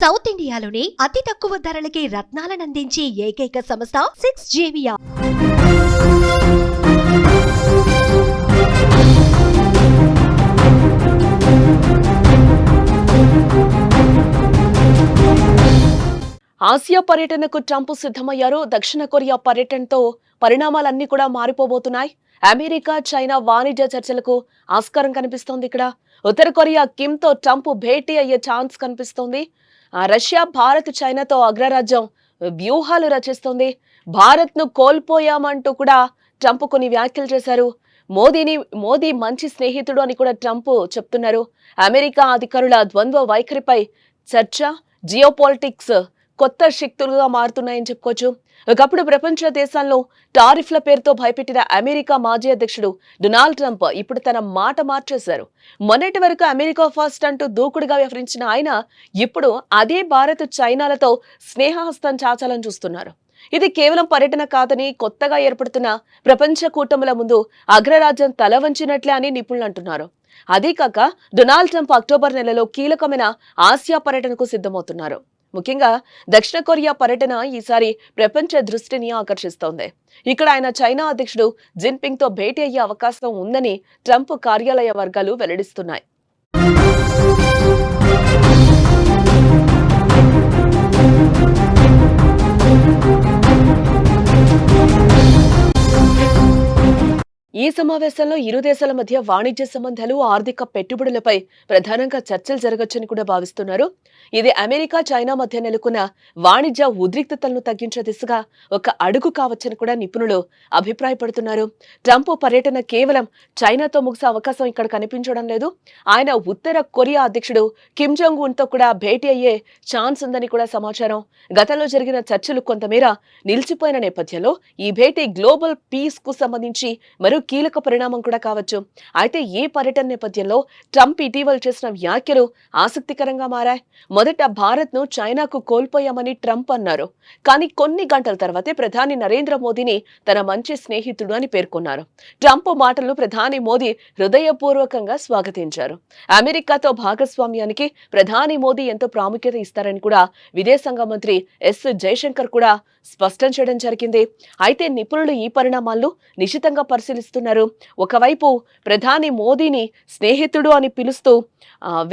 South ఇండియాలోని అతి తక్కువ ధరలకి రత్నాలనందించే ఏకైక సంస్థ 6JVR. ఆసియా పర్యటనకు ట్రంప్ సిద్ధమయ్యారు. దక్షిణ కొరియా పర్యటనతో పరిణామాలన్నీ కూడా మారిపోబోతున్నాయి. అమెరికా చైనా వాణిజ్య చర్చలకు ఆస్కారం కనిపిస్తోంది. ఇక్కడ ఉత్తర కొరియా కిమ్ తో ట్రంప్ భేటీ అయ్యే ఛాన్స్ కనిపిస్తోంది. రష్యా భారత్ చైనాతో అగ్రరాజ్యం వ్యూహాలు రచిస్తోంది. భారత్ ను కోల్పోయామంటూ కూడా ట్రంప్ కొన్ని వ్యాఖ్యలు చేశారు. మోదీ మంచి స్నేహితుడు అని కూడా ట్రంప్ చెప్తున్నారు. అమెరికా అధికారుల ద్వంద్వ వైఖరిపై చర్చ, జియోపాలిటిక్స్ కొత్త శక్తులుగా మారుతున్నాయని చెప్పుకోవచ్చు. ఒకప్పుడు ప్రపంచ దేశాల్లో టారిఫ్ల పేరుతో భయపెట్టిన అమెరికా మాజీ అధ్యక్షుడు డొనాల్డ్ ట్రంప్ ఇప్పుడు తన మాట మార్చేశారు. మొన్నటి వరకు అమెరికా ఫస్ట్ అంటూ దూకుడుగా వ్యవహరించిన ఆయన ఇప్పుడు అదే భారత్ చైనాలతో స్నేహహస్తం చాచాలని చూస్తున్నారు. ఇది కేవలం పర్యటన కాదని, కొత్తగా ఏర్పడుతున్న ప్రపంచ కూటముల ముందు అగ్రరాజ్యం తల వంచినట్లే అని నిపుణులు అంటున్నారు. అదీ కాక డొనాల్డ్ ట్రంప్ అక్టోబర్ నెలలో కీలకమైన ఆసియా పర్యటనకు సిద్ధమవుతున్నారు. ముఖ్యంగా దక్షిణ కొరియా పర్యటన ఈసారి ప్రపంచ దృష్టిని ఆకర్షిస్తోంది. ఇక్కడ ఆయన చైనా అధ్యక్షుడు జిన్పింగ్ తో భేటీ అయ్యే అవకాశం ఉందని ట్రంప్ కార్యాలయ వర్గాలు వెల్లడిస్తున్నాయి. ఈ సమావేశంలో ఇరు దేశాల మధ్య వాణిజ్య సంబంధాలు, ఆర్థిక పెట్టుబడులపై ప్రధానంగా చర్చలు జరగొచ్చని కూడా భావిస్తున్నారు. ఇది అమెరికా చైనా మధ్య నెలకొన్న వాణిజ్య ఉద్రిక్తతలను తగ్గించే దిశగా ఒక అడుగు కావచ్చని కూడా నిపుణులు అభిప్రాయపడుతున్నారు. ట్రంప్ పర్యటన కేవలం చైనాతో ముగిసే అవకాశం ఇక్కడ కనిపించడం లేదు. ఆయన ఉత్తర కొరియా అధ్యక్షుడు కిమ్ జోంగ్ ఉన్ తో కూడా భేటీ అయ్యే ఛాన్స్ ఉందని కూడా సమాచారం. గతంలో జరిగిన చర్చలు కొంతమేర నిలిచిపోయిన నేపథ్యంలో ఈ భేటీ గ్లోబల్ పీస్ కు సంబంధించి మరో కీలక పరిణామం కూడా కావచ్చు. అయితే ఈ పర్యటన నేపథ్యంలో ట్రంప్ ఇటీవల చేసిన వ్యాఖ్యలు ఆసక్తికరంగా మారాయి. మొదట భారత్ ను చైనాకు కోల్పోయామని ట్రంప్ అన్నారు. కానీ కొన్ని గంటల తర్వాతే ప్రధాని నరేంద్ర మోదీని తన మంచి స్నేహితుడు అని పేర్కొన్నారు. ట్రంప్ మాటలను ప్రధాని మోదీ హృదయపూర్వకంగా స్వాగతించారు. అమెరికాతో భాగస్వామ్యానికి ప్రధాని మోదీ ఎంతో ప్రాముఖ్యత ఇస్తారని కూడా విదేశాంగ మంత్రి ఎస్ జయశంకర్ కూడా స్పష్టం చేయడం జరిగింది. అయితే నిపుణులు ఈ పరిణామాలను నిశితంగా పరిశీలిస్తున్నారు. ఒకవైపు ప్రధాని మోదీని స్నేహితుడు అని పిలుస్తూ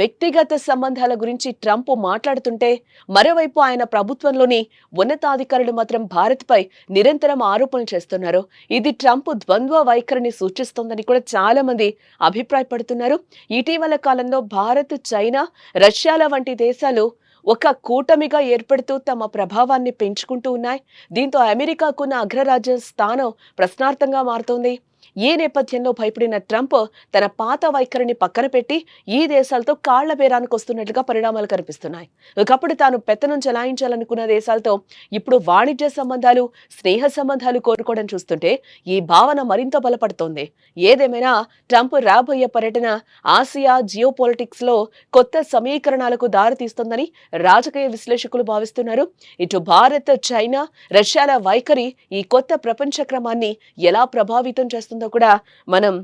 వ్యక్తిగత సంబంధాల గురించి ట్రంప్ మాట్లాడుతుంటే, మరోవైపు ఆయన ప్రభుత్వంలోని ఉన్నతాధికారులు మాత్రం భారత్ పై నిరంతరం ఆరోపణలు చేస్తున్నారు. ఇది ట్రంప్ ద్వంద్వ వైఖరిని సూచిస్తోందని కూడా చాలా మంది అభిప్రాయపడుతున్నారు. ఇటీవల కాలంలో భారత్, చైనా, రష్యాల వంటి దేశాలు ఒక కూటమిగా ఏర్పడుతూ తమ ప్రభావాన్ని పెంచుకుంటూ ఉన్నాయి. దీంతో అమెరికాకున్న అగ్రరాజ్య స్థానం ప్రశ్నార్థంగా మారుతోంది. ఈ నేపథ్యంలో భయపడిన ట్రంప్ తన పాత వైఖరిని పక్కన పెట్టి ఈ దేశాలతో కాళ్ల బేరానికి వస్తున్నట్లుగా పరిణామాలు కనిపిస్తున్నాయి. ఒకప్పుడు తాను పెత్తనం చెలాయించాలనుకున్న దేశాలతో ఇప్పుడు వాణిజ్య సంబంధాలు, స్నేహ సంబంధాలు కోరుకోవడం చూస్తుంటే ఈ భావన మరింత బలపడుతోంది. ఏదేమైనా ట్రంప్ రాబోయే పర్యటన ఆసియా జియోపాలిటిక్స్ లో కొత్త సమీకరణాలకు దారితీస్తోందని రాజకీయ విశ్లేషకులు భావిస్తున్నారు. ఇటు భారత్, చైనా, రష్యాల వైఖరి ఈ కొత్త ప్రపంచ క్రమాన్ని ఎలా ప్రభావితం చేస్తుందో కూడా మనం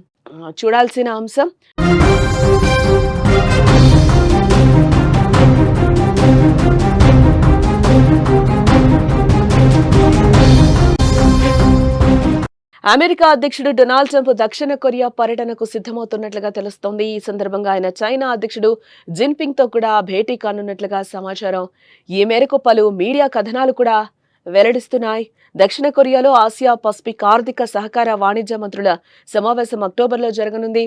చూడాల్సిన అంశం. అమెరికా అధ్యక్షుడు డొనాల్డ్ ట్రంప్ దక్షిణ కొరియా పర్యటనకు సిద్ధమవుతున్నట్లుగా తెలుస్తోంది. ఈ సందర్భంగా ఆయన చైనా అధ్యక్షుడు జిన్పింగ్ తో కూడా భేటీ కానున్నట్లుగా సమాచారం. ఈ మేరకు పలు మీడియా కథనాలు కూడా వెల్లడిస్తున్నాయి. దక్షిణ కొరియాలో ఆసియా పసిఫిక్ ఆర్థిక సహకార వాణిజ్య మంత్రుల సమావేశం అక్టోబర్లో జరగనుంది.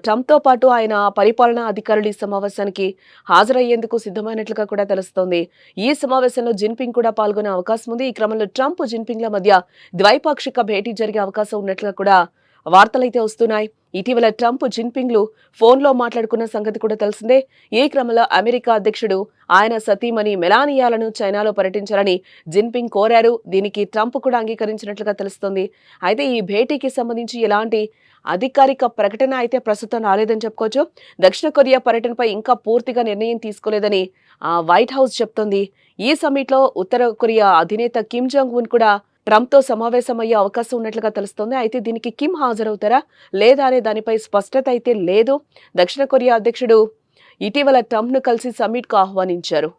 ట్రంప్ తో పాటు ఆయన పరిపాలనా అధికారులు ఈ సమావేశానికి హాజరయ్యేందుకు సిద్ధమైనట్లుగా కూడా తెలుస్తోంది. ఈ సమావేశంలో జిన్పింగ్ కూడా పాల్గొనే అవకాశం ఉంది. ఈ క్రమంలో ట్రంప్, జిన్పింగ్ల మధ్య ద్వైపాక్షిక భేటీ జరిగే అవకాశం ఉన్నట్లుగా కూడా వార్తలైతే వస్తున్నాయి. ఇటీవల ట్రంప్, జిన్పింగ్లు ఫోన్లో మాట్లాడుకున్న సంగతి కూడా తెలిసిందే. ఈ క్రమంలో అమెరికా అధ్యక్షుడు ఆయన సతీమణి మెలానియాలను చైనాలో పర్యటించాలని జిన్పింగ్ కోరారు. దీనికి ట్రంప్ కూడా అంగీకరించినట్లుగా తెలుస్తోంది. అయితే ఈ భేటీకి సంబంధించి ఎలాంటి అధికారిక ప్రకటన అయితే ప్రస్తుతం రాలేదని చెప్పుకోవచ్చు. దక్షిణ కొరియా పర్యటనపై ఇంకా పూర్తిగా నిర్ణయం తీసుకోలేదని వైట్ హౌస్ చెప్తోంది. ఈ సమ్మిట్లో ఉత్తర కొరియా అధినేత కిమ్ జోంగ్ ఉన్ కూడా ట్రంప్ తో సమావేశమయ్యే అవకాశం ఉన్నట్లుగా తెలుస్తోంది. అయితే దీనికి కిమ్ హాజరవుతారా లేదా అనే దానిపై స్పష్టత అయితే లేదు. దక్షిణ కొరియా అధ్యక్షుడు ఇటీవల ట్రంప్ ను కలిసి సమ్మిట్ కు ఆహ్వానించారు.